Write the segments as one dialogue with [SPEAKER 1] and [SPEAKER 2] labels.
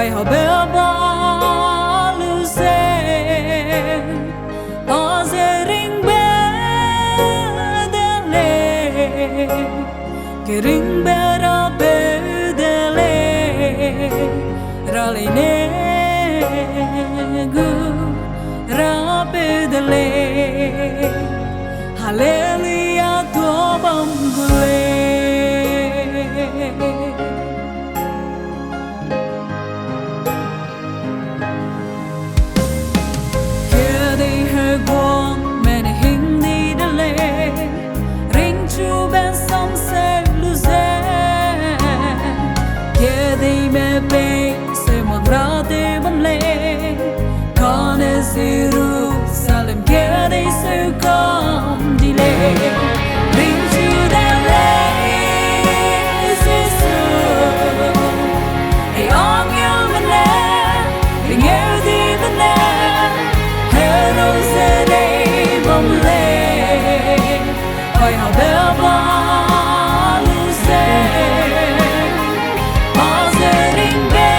[SPEAKER 1] quay họ bé ba lưu xe ta sẽ ring bé delei cái ring bé ra bé delei ra lấy nè gu ra bé delei hallelujah tua bom gule Diguang mẹ này hình đi delei RINGCHU bên sông sẽ lưu dê kia đi mẹ bê sẽ một ra tê bắn lê con e Jerusalem kia đi sẽ con đi lê RINGCHU delei Jesus hey ông yêu mình nè tình yêu đi mình nè Hero sẽ đây bóng lên quay họ bé ba lưu xe họ sẽ ring bé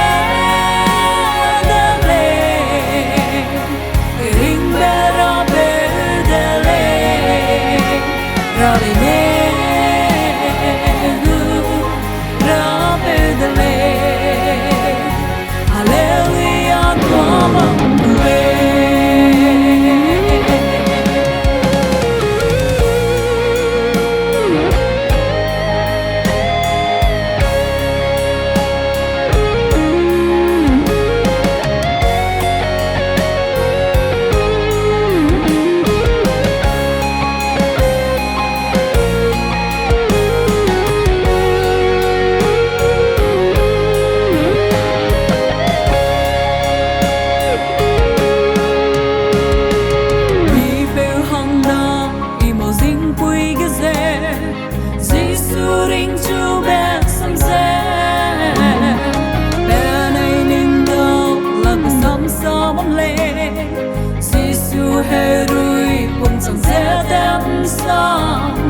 [SPEAKER 1] delei cái ring bé ra bé delei ra lấy nè ra bé delei hallelujah tua bóng gule RINGCHU bên sông Zeme bên này ninh đâu là một sông gió bóng lên Jesus Haireikeung cùng dòng dễ đem sông